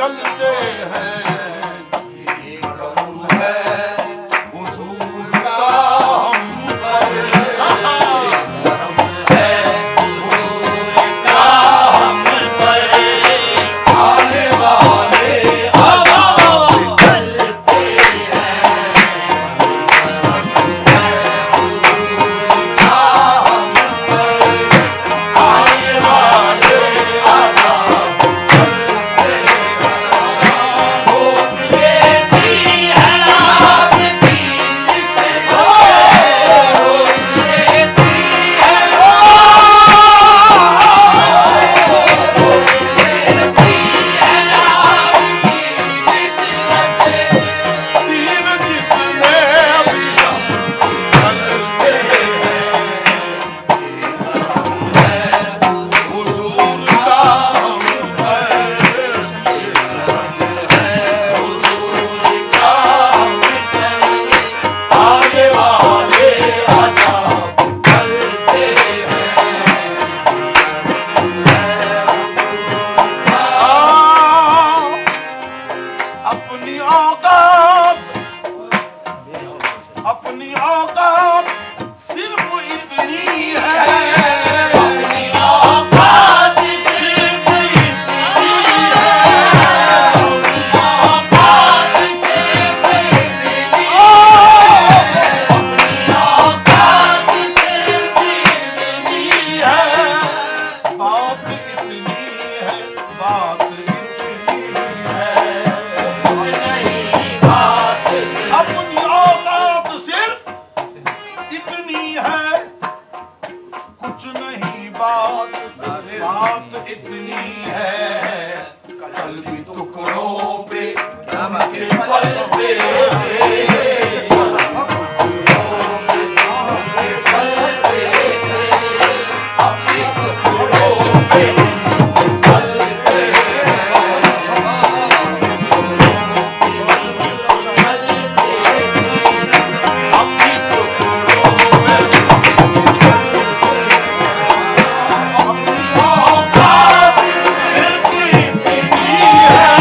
चलते हैं। ये करम है हुजूर का हम पर, करम है हुजूर का हम पर, आने वाले अज़ाब चलते हैं। करम है हुजूर का हम पर, आने वाले अज़ाब चलते हैं। भोग लेती है आपकी निस्बत, भोग लेती है, भोग लेती है आपकी निस्बत। तीर जितने भी हम चलते हैं। हुजूर का हम पर, आने वाले अज़ाब चलते हैं। अपनी औकात, अपनी औकात सिर्फ इतनी है। अपनी औकात सिर्फ इतनी है, अपनी औकात सिर्फ इतनी है, अपनी औकात सिर्फ इतनी है। बात इतनी है, बात इतनी है। कुछ नहीं बात सिर्फ अपनी औकात सिर्फ इतनी है, कुछ नहीं बात इतनी है। कल भी टुकड़ों पे नमक पलते थे, अपने टुकड़ों पे पलते अपने टुकड़ों में औकात सिर्फ इतनी है,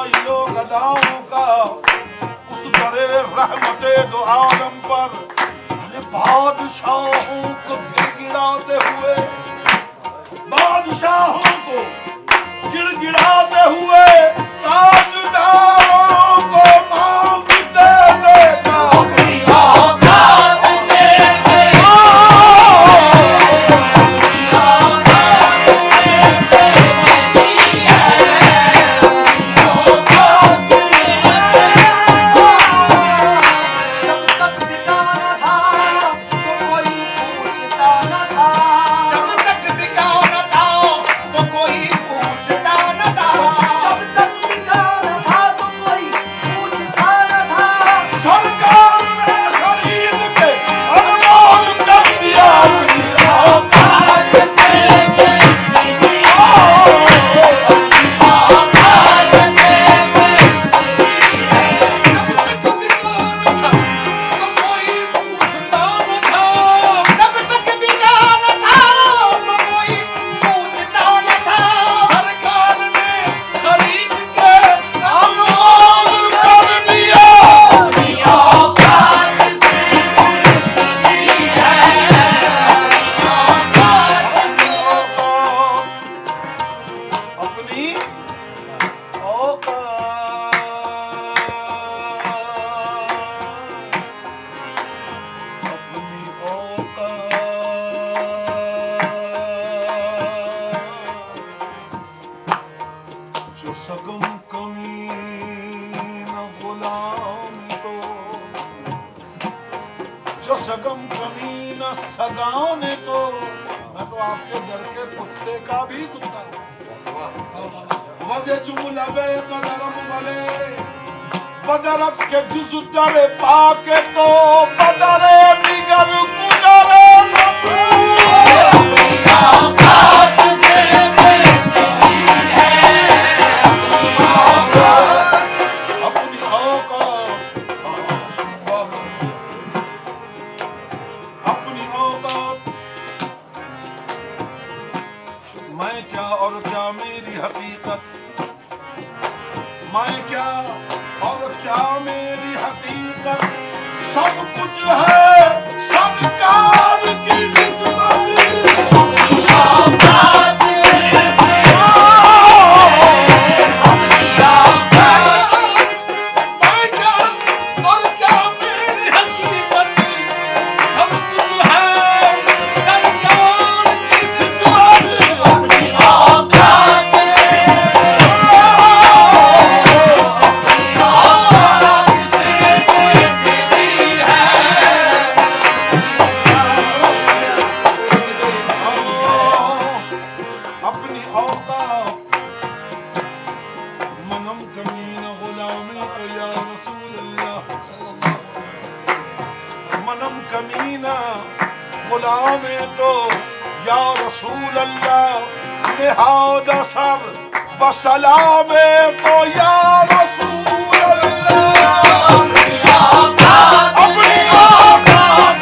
फैलो गदाओं का उस दरे रहमते दो आलम पर। अरे बादशाहों को गिड़गिड़ाते हुए, बादशाहों को गिड़गिड़ाते हुए ताजदारों को मांगते ले जाओ। अपनी औकात से सरकार ने खरीद के अनमोल कर दिया अपनी औकात से। जब तक बिका न था तो कोई पूछता न था। सरकार ने खरीद के अनमोल कर दिया। अपनी औकात से मिलती है, औकात अपनी जो सगम कमी न गुलाम तो, जो सगम कमी न सगाने तो, मैं तो आपके घर के कुत्ते का भी कुत्ता वज़े जुमला बे कदरम भले बदरत के जुज़ दरे पाके तो बदरे दिगर गुजरे अपनी औकात से मिलती है, अपनी औकात, अपनी औकात। मैं क्या और क्या मेरी हकीकत, मैं क्या और क्या मेरी हकीकत, सब कुछ है सरकार की निस्बत। औकात से मैं क्या और क्या मेरी हकीकत, सब कुछ है सरकार की निस्बत। अपनी औकात से मिलती है। अपनी औकात मनम कमीन गुलामी तो या रसूल अल्लाह, मनम कमीना गुलामे तो या रसूल अल्लाह, निहाद सर बसलामे तो या रसूल अल्लाह। अपनी औकात अपनी औकात,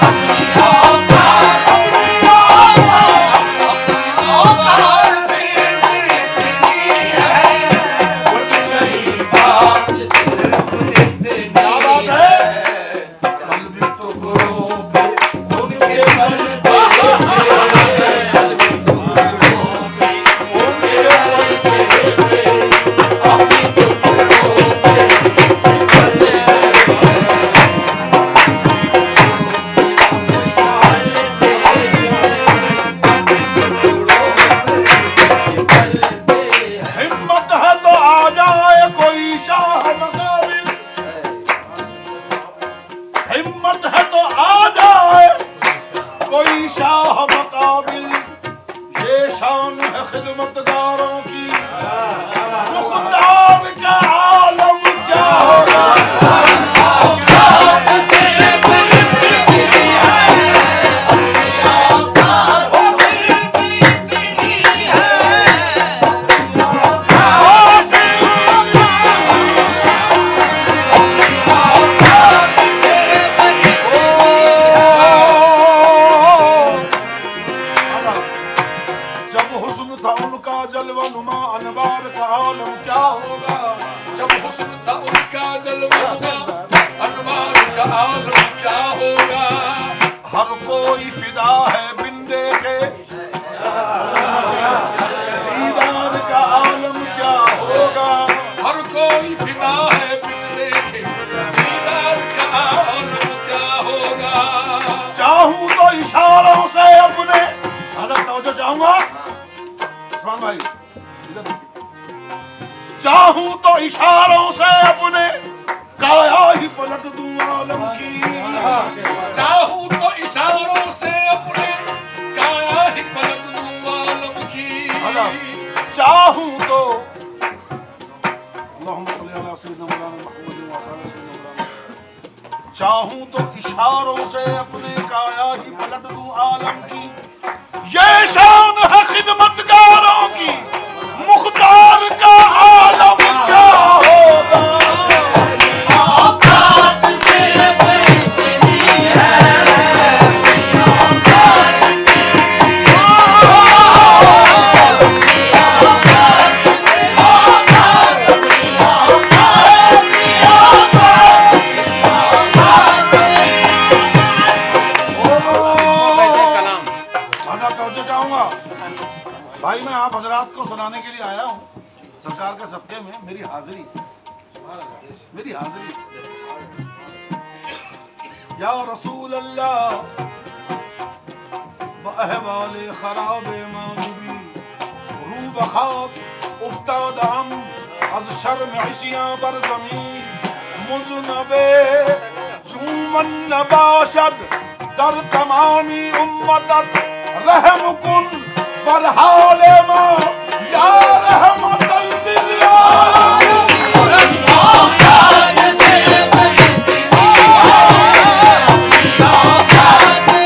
औकात से मिलती है। कुछ नहीं बात सिर्फ इतनी है। कल्बी टुकड़ों पे उनके पलते थे, कल्बी टुकड़ों पे उनके पलते थे, अपनी टुकड़ों पे पलते हिम्मत है तो आ जाए कोई शाह मकाबिल, हिम्मत है तो आ जाए कोई शाह मकाबिल। ये शान है खिदमतगारों की, मुख्तार का आलम क्या होगा। औकात से मिलती है, औकात सिर्फ इतनी है। जब हुस्न था उनका सुनता उनका जलवा होगा, अनवार का आलम क्या होगा। हर कोई फिदा है बिन देखे, दीदार का आलम क्या होगा। हर कोई फिदा है बिन देखे, दीदार का आलम क्या होगा। चाहूं तो इशारों से अपने, आदर तवज्जो चाहूंगा उस्मान भाई इधर। चाहूं तो इशारों से अपने काया ही पलट दूं आलम की। चाहूं तो इशारों से अपने काया ही पलट दूं आलम की। चाहूं तो अल्लाहुम्मा सल्ली अला सय्यिदिना मौलाना मुहम्मद व अला सय्यिदिना मौलाना। चाहूं तो इशारों से अपने काया ही पलट दूं आलम की। ये शान है खिदमतगारों की, मुख्तार का आलम क्या होगा। औकात से बेहतरी है, औकात से भाई मैं आप हजरात को सुनाने के लिए आया हूँ सरकार के सबके में। मेरी हाजिरी या रसूल अल्लाह बअहवाले खराबे मांगबी रू बखाब उफ्ताद हम अज शर्म इसियां बर ज़मीन मुज़नबे चूमन नबाशद दर तमामी उम्मतत रहम कुन पर हाले मां या रहमतल लिल आलमीन। औकात से बेहतरी है, औकात से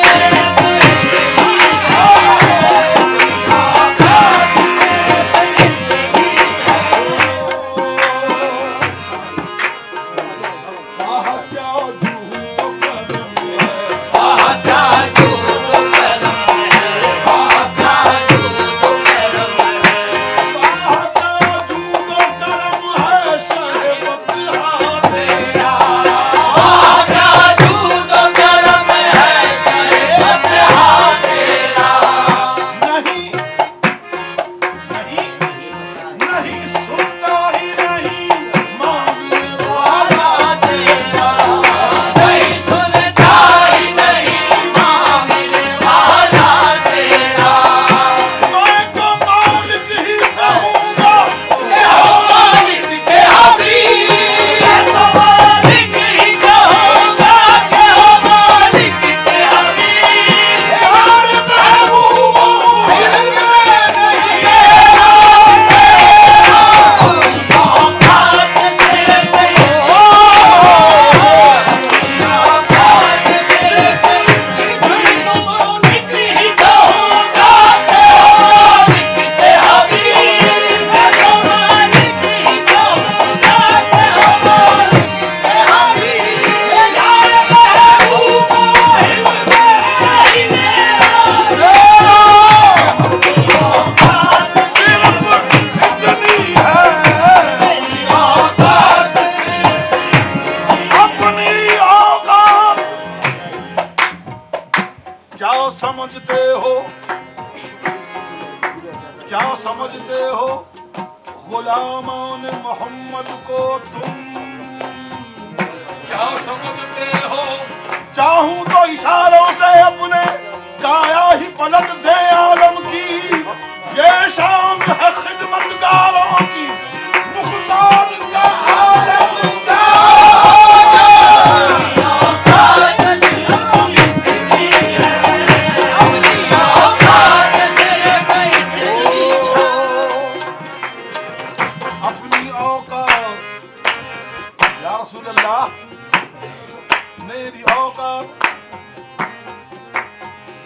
समझते हो गुलामान मोहम्मद को तुम? क्या समझते हो? चाहूं तो इशारों से अपने काया ही पलट दे आलम की। ये शान है खिदमतगारों की, मुख्तार का आलम क्या अपनी औकात। या रसूल अल्लाह, मेरी औकात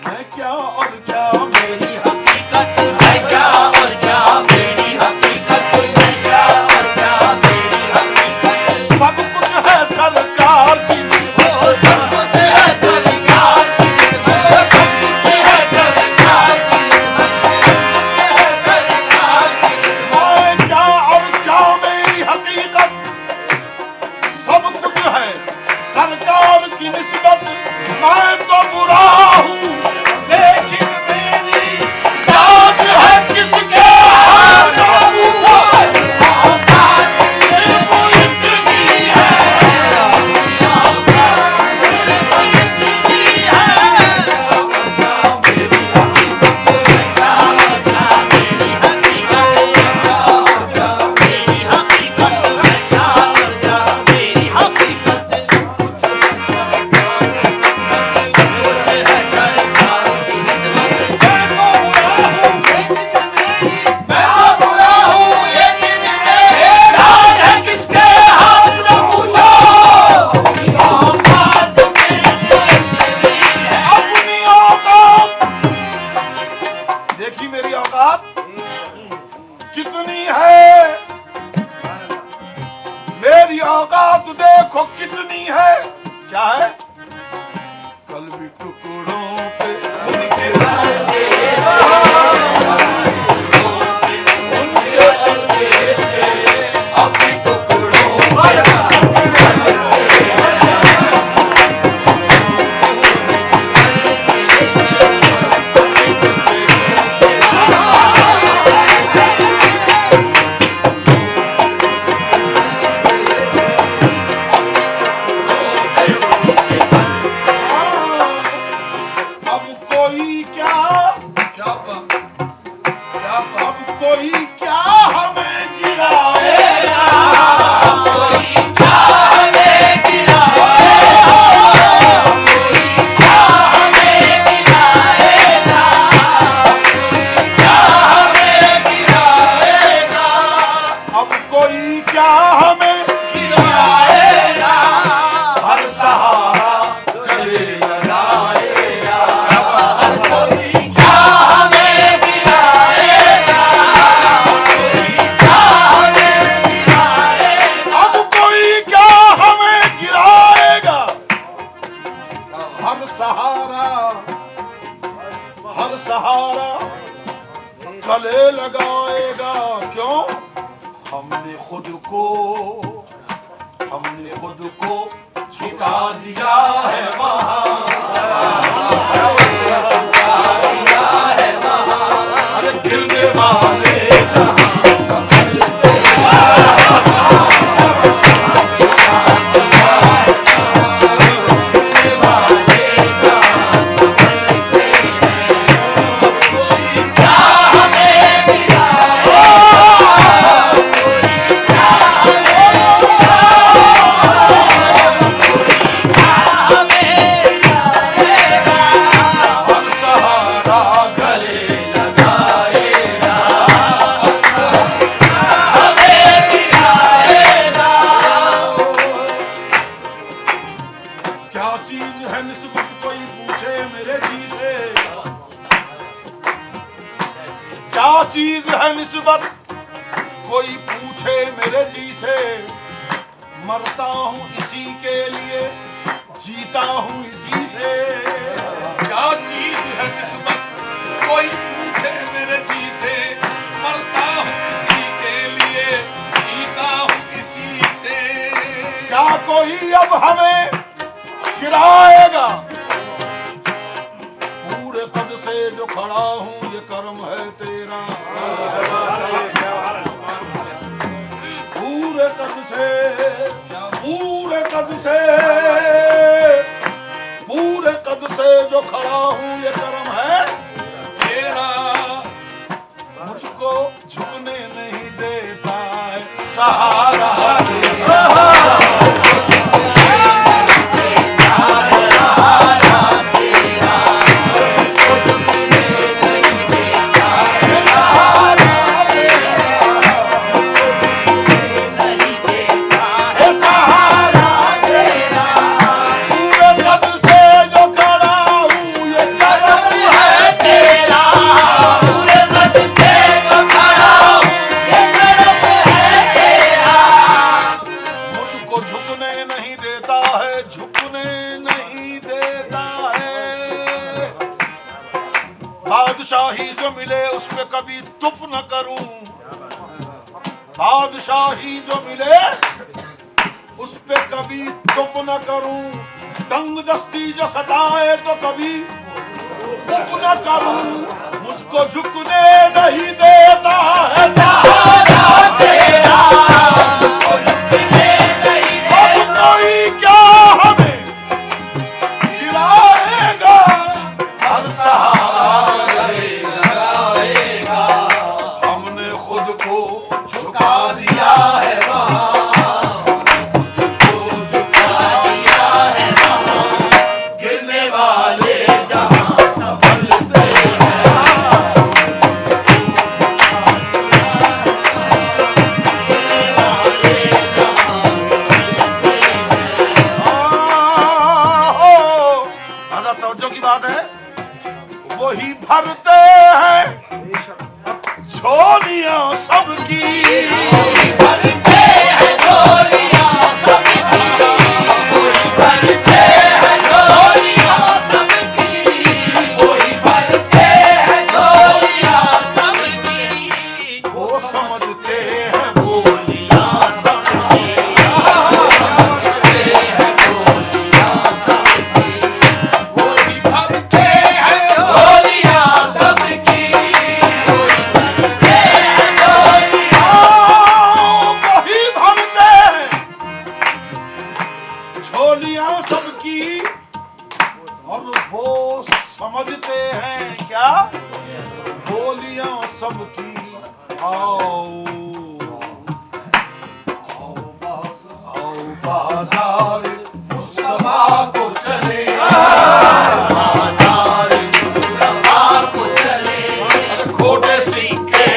मैं क्या और क्या मेरी हकीकत है, क्या और क्या मेरी हकीकत है, क्या और क्या मेरी हकीकत। सब कुछ है सरकार की निस्बत, सब कुछ है सरकार की निस्बत, सब कुछ है सरकार की निस्बत, सब कुछ है सरकार की निस्बत। मैं क्या और क्या मेरी हकीकत। मेरी औकात देखो कितनी है। क्या है? कल भी टुकड़ों पे उनके गले लगाएगा। क्यों? हमने खुद को झुका दिया है वहाँ, अरे गिरने वाले जहाँ संभलते चीज है निस्बत कोई पूछे मेरे जी से। मरता हूँ इसी के लिए, जीता हूँ इसी से। क्या चीज है निस्बत कोई पूछे मेरे जी से। मरता हूँ इसी के लिए, जीता हूँ इसी से। क्या कोई अब हमें गिराएगा? पूरे कद से जो खड़ा हूँ ये कर्म है तेरा। पूरे कद से, पूरे कद से जो खड़ा हूँ ये कर्म है तेरा। मुझको झुकने नहीं देता है सहारा तेरा। बादशाही जो मिले उस पे कभी तुफ न करूं। बादशाही जो मिले उस पे कभी तुफ न करूं। तंग दस्ती जो सताए तो कभी तुफ न करूं। मुझको झुकने नहीं देता है सहारा तेरा। मुझको झुकने नहीं देता। कोई क्या हमें गिराएगा? हर सहारा बाजार मुस्तफा को चले, बाजार मुस्तफा को चले, खोटे सिक्के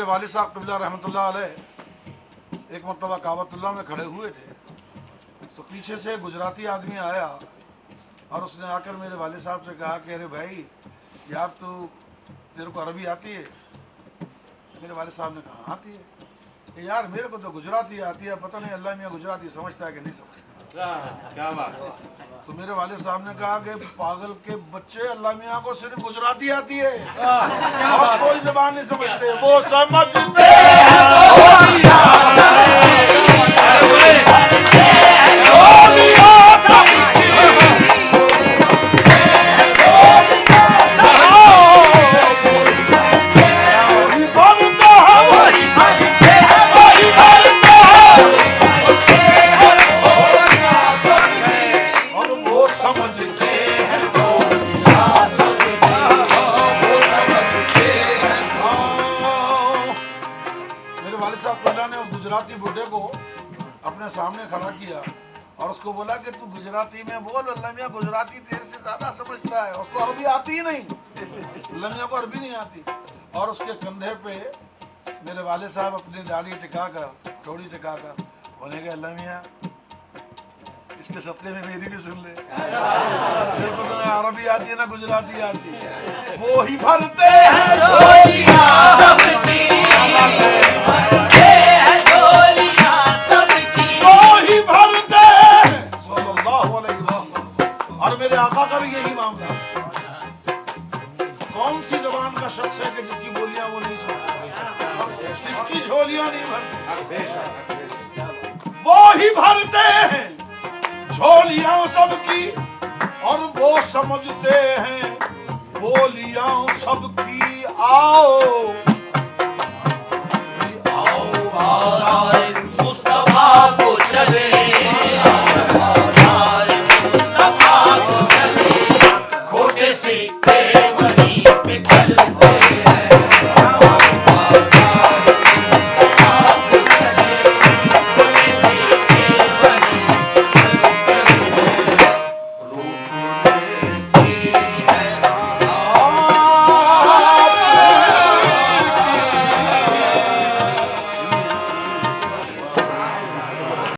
वालिद साहब क़िबला रहमतुल्लाह अलैह एक मरतबा काबतुल्लाह में खड़े हुए थे तो पीछे से गुजराती आदमी आया और उसने आकर मेरे वालिद साहब से कहा कि अरे भाई यार तेरे को अरबी आती है? मेरे वालिद साहब ने कहा आती है। कि यार मेरे को तो गुजराती आती है, पता नहीं अल्लाह मियाँ गुजराती समझता है कि नहीं समझता। क्या बात। तो मेरे वालिद साहब ने कहा कि पागल के बच्चे, अल्लाह मियाँ को सिर्फ गुजराती आती है और कोई जबान नहीं समझते, वो समझते गुजराती बुड्ढे को अपने सामने खड़ा किया और उसको बोला कि तू गुजराती में बोल, अल्लाह मियाँ गुजराती तेरे से ज्यादा समझता है, उसको अरबी आती ही नहीं, अल्लाह मियाँ को अरबी नहीं आती। और उसके कंधे पे मेरे वाले साहब अपनी दाढ़ी टिकाकर, थोड़ी टिकाकर बोले कि अल्लाह मियाँ इसके सदक़े में मेरी भी सुन ले, तेरे को तो ना अरबी आती है ना गुजराती आती है, वो ही भरते हैं झोलियां सबकी, मेरे आका का भी यही मामला। कौन सी जबान का शख्स है कि जिसकी बोलियां वो नहीं सुनते, जिसकी झोलियां नहीं भरते, वो ही भरते हैं झोलियां सबकी और वो समझते हैं बोलियां सबकी। आओ